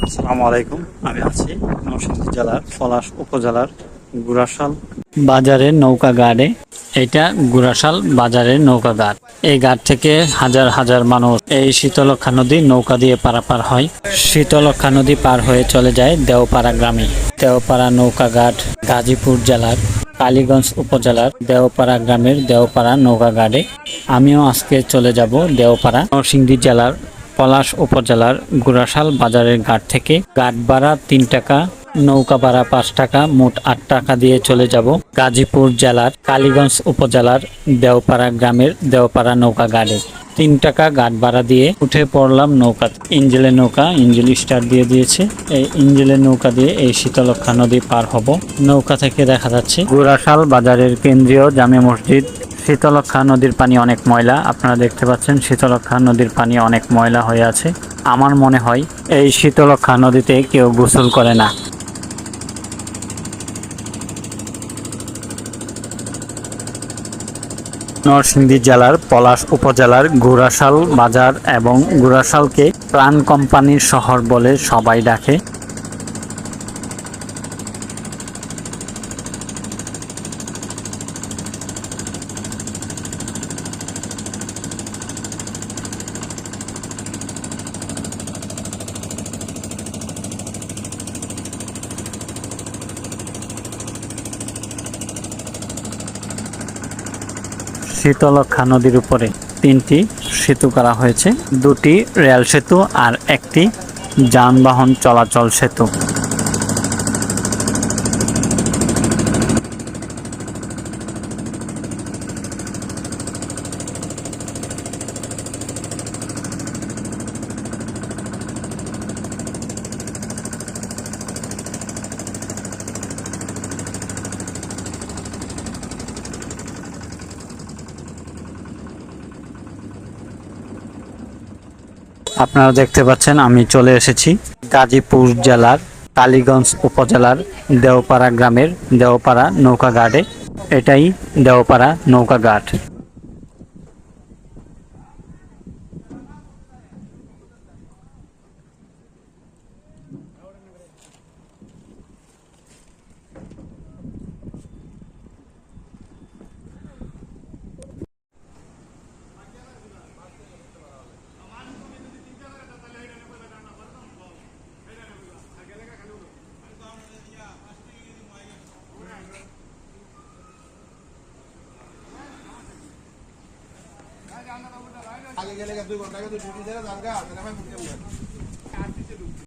আসসালামু আলাইকুম। আমি আছি নরসিংদী জেলার পলাশ উপজেলার গুরাশাল বাজারের নৌকা ঘাটে। এটা গুরাশাল বাজারের নৌকা ঘাট। এই ঘাট থেকে হাজার হাজার মানুষ এই শীতলক্ষা নদী নৌকা দিয়ে পারাপার হয়। শীতলক্ষা নদী পার হয়ে চলে যায় দেওপাড়া গ্রামে। দেওপাড়া নৌকা ঘাট গাজীপুর জেলার কালীগঞ্জ উপজেলার দেওপাড়া গ্রামের দেওপাড়া নৌকা ঘাটে। আমিও আজকে চলে যাব দেওপাড়া, নরসিংদী জেলার পলাশ উপজেলার গুরাশাল বাজারের ঘাট থেকে। ঘাট ভাড়া 3 টাকা, নৌকা ভাড়া 5 টাকা, মোট 8 টাকা দিয়ে চলে যাব গাজীপুর জেলার কালীগঞ্জ উপজেলার দেওপাড়া গ্রামের দেওপাড়া নৌকা ঘাটে। 3 টাকা ঘাট ভাড়া দিয়ে উঠে পড়লাম নৌকা। ইঞ্জিলের নৌকা, ইঞ্জিল স্টার্ট দিয়ে দিয়েছে। এই ইঞ্জিলের নৌকা দিয়ে এই শীতলক্ষা নদী পার হব। নৌকা থেকে দেখা যাচ্ছে গুরাশাল বাজারের কেন্দ্রীয় জামে মসজিদ। শীতলক্ষা নদীর পানি অনেক ময়লা, আপনারা দেখতে পাচ্ছেন শীতলক্ষা নদীর পানি অনেক ময়লা হয়ে আছে। আমার মনে হয় এই শীতলক্ষা নদীতে কেউ গোসল করে না। নরসিংদী জেলার পলাশ উপজেলার গুরাশাল বাজার এবং গুরাশালকে প্রাণ কোম্পানির শহর বলে সবাই ডাকে। শীতলক্ষা নদীর উপরে 3টি সেতু করা হয়েছে, 2টি রেল সেতু আর 1টি যানবাহন চলাচল সেতু। আপনারা দেখতে পাচ্ছেন আমি চলে এসেছি গাজীপুর জেলার কালীগঞ্জ উপজেলার দেওপাড়া গ্রামের দেওপাড়া নৌকা ঘাটে। এটাই দেওপাড়া নৌকা ঘাট। আগে গেলে 2 ঘন্টা আগে তো ডিউটি দেওয়া দরকার